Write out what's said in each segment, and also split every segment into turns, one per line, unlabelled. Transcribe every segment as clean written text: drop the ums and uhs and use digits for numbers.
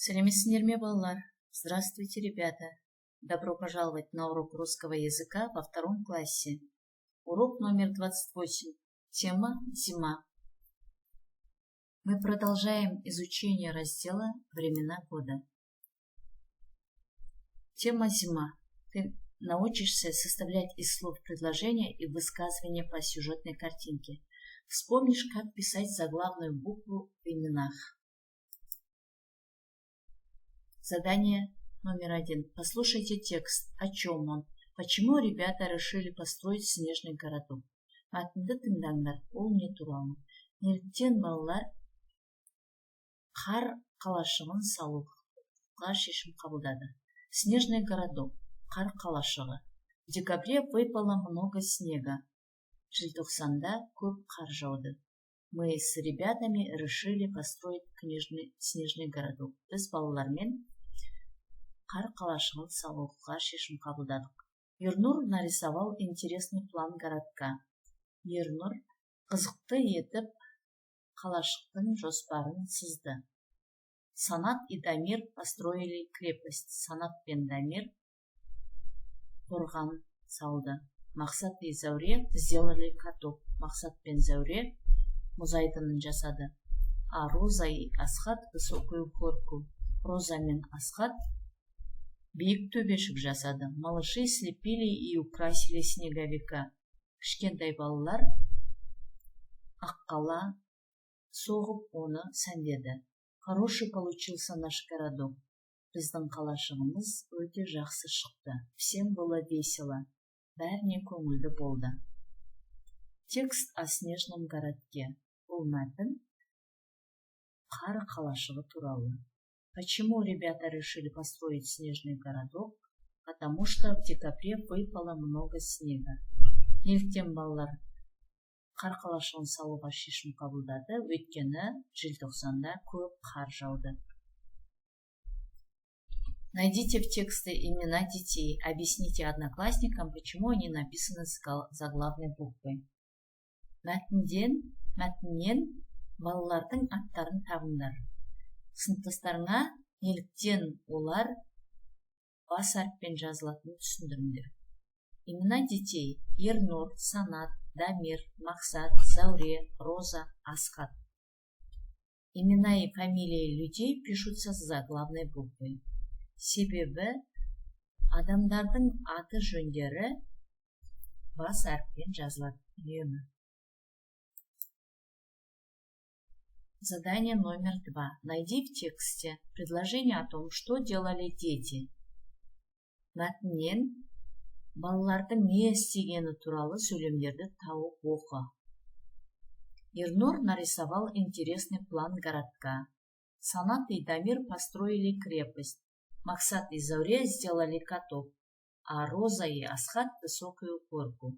Сәлеметсіздер ме, балалар? Здравствуйте, ребята! Добро пожаловать на урок русского языка во втором классе. Урок номер 28. Тема «Зима». Мы продолжаем изучение раздела «Времена года». Тема «Зима». Ты научишься составлять из слов предложения и высказывания по сюжетной картинке. Вспомнишь, как писать заглавную букву в именах. Задание номер 1. Послушайте текст. О чем он? Почему ребята решили построить снежный городок? Мәтінді тыңдаңдар. Ол не туралы? Неліктен балалар қар қалашығын салуға шешім қабылдады? Снежный городок. Қар қалашығы. В декабре выпало много снега. Желтоқсанда көп қар жауды. Мы с ребятами решили построить снежный городок. Біз балалармен қар қалашығын салуға шешім қабылдадық. Ернур нарисовал интересный план городка. Ернур қызықты етіп қалашықтың жоспарын сызды. Санат и Дамир построили крепость. Санат пен Дамир қорған салды. Мақсат и Зәуре сделали каток. Мақсат пен Зәуре мұзайдынын жасады. А Роза и Асхат высокую горку. Роза мен Асхат биік төбешік жасады. Малыши слепили и украсили снеговика. Кішкентай балалар аққала соғып оны сәндеді. Хороший получился наш городок. Біздің қалашығымыз өте жақсы шықты. Всем было весело. Бәріне көңілді болды. Текст о снежном городке. Бұл мәтін қар қалашығы туралы. Почему ребята решили построить снежный городок? Потому что в декабре выпало много снега. Неліктен балалар қар қалашығын салуға шешім қабылдады? Өйткені желтоқсанда көп қар жауды. Найдите в тексте имена детей. Объясните одноклассникам, почему они написаны заглавной буквой. Мәтіннен балалардың аттарын табыңдар. Сыныптастарыңа неліктен олар бас әріппен жазылатынын түсіндіріңдер. Имена детей: Ернур, Санат, Дамир, Мақсат, Зәуре, Роза, Асхат. Имена и фамилии людей пишутся с заглавной буквой. Себебі адамдардың аты жөндері бас әріппен жазылады. Задание номер 2. Найди в тексте предложение о том, что делали дети. Мәтіннен балалардың не істегені туралы сөйлемдерді тауып оқы. Ернур нарисовал интересный план городка. Санат и Дамир построили крепость. Мақсат и Зәуре сделали каток, а Роза и Асхат высокую горку.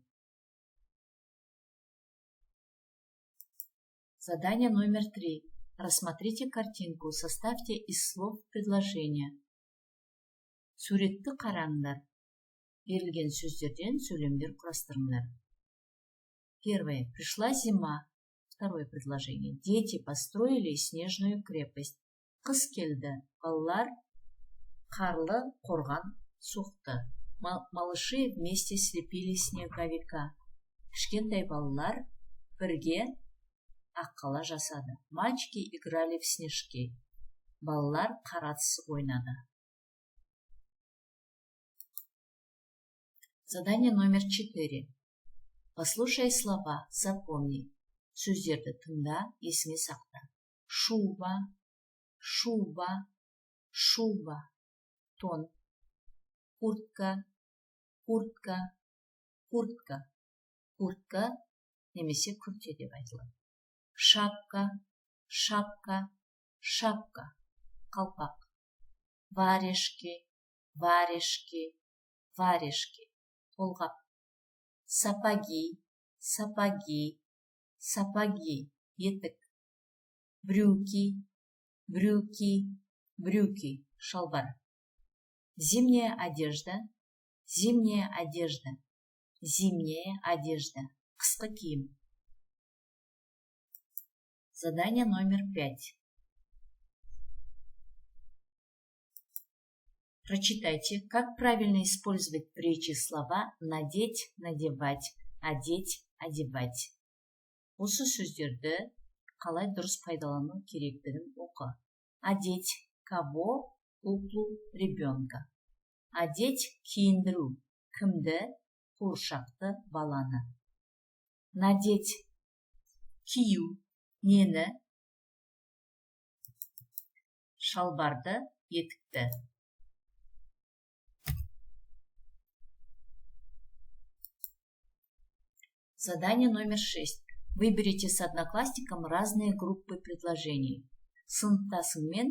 Задание номер 3. Рассмотрите картинку, составьте из слов предложения. Суретті қараңдар. Берілген сөздерден сөйлемдер құрастырыңдар. Первое. Пришла зима. Второе предложение. Дети построили снежную крепость. Қыс келді. Балалар қарлы қорған соқты. Малыши вместе слепили снеговика. Кішкентай балалар бірге аққала жасады. Мальчики играли в снежки. Балалар қаратысып ойнады. Задание номер 4. Послушай слова, запомни. Сөздерді тыңда, есіңе сақта. Шуба, шуба, шуба. Тон. Куртка, куртка, куртка. Куртка немесе күрте деп айтылады. Шапка, шапка, шапка. Қалпақ. Варежки, варежки, варежки. Қолғап. Сапоги, сапоги, сапоги. Етік. Брюки, брюки, брюки. Шалбар. Зимняя одежда, зимняя одежда, зимняя одежда. Қысқы киім. Задание номер 5. Прочитайте, как правильно использовать притчи слова «надеть», «надевать», «одеть», «одевать». Осы сөздерді қалай дұрыс пайдалану керектігін оқы. Одеть кого? Куклу, ребенка. Одеть киіндіру. Кімді? Қуыршақты, баланы. Надеть кию. Нені? Шалбарды, етікті. Задание номер 6. Выберите с одноклассником разные группы предложений. Сыныптасыңмен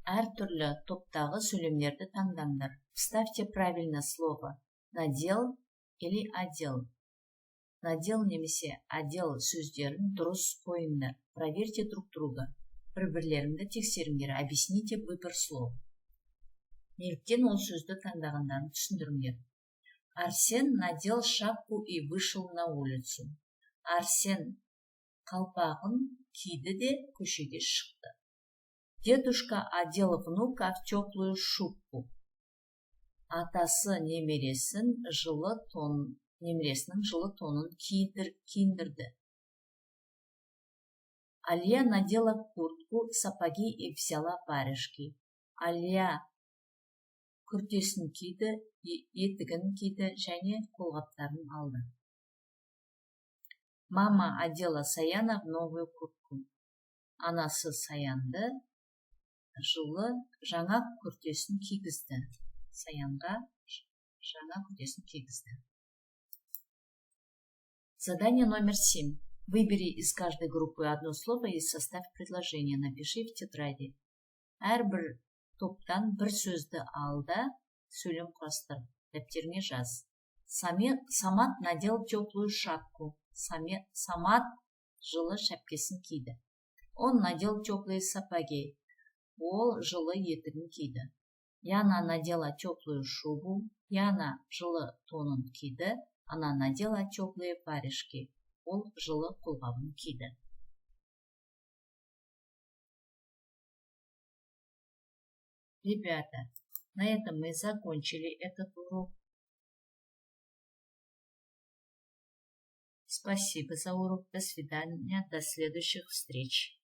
әртүрлі топтағы сөйлемдерді таңдаңдар. Вставьте правильно слово надел или одел. Надел немесе одел сөздерін дұрыс қойыңдар. Проверьте друг друга. Бір-бірлеріңді тексеріңдер. Объясните выбор слов. Неліктен ол сөзді таңдағандарын түсіндіріңдер. Арсен надел шапку и вышел на улицу. Арсен қалпағын киді де көшеге шықты. Дедушка одел внука в теплую шубку. Атасы немересінің жылы тонын киіндірді. Алия надела куртку, сапоги и взяла варежки. Алия күртесін киді, етігін киді және қолғаптарын алды. Мама одела Саяна в новую куртку. Анасы Саянды жылы жаңа күртесін кигізді. Саянға жаңа күртесін кигізді. Задание номер 7. Выбери из каждой группы одно слово и составь предложение. Напиши в тетради. Әрбір топтан бір сөзді ал да сөйлем құрастыр. Дәптеріңе жаз. Самат надел теплую шапку. Самат жылы шәпкесін киді. Он надел теплые сапоги. Ол жылы етігін киді. Яна надела теплую шубу. Яна жылы тонын киді. Она надела теплые варежки. Ол жылы қолғабын киді. Ребята, на этом мы закончили этот урок. Спасибо за урок. До свидания. До следующих встреч.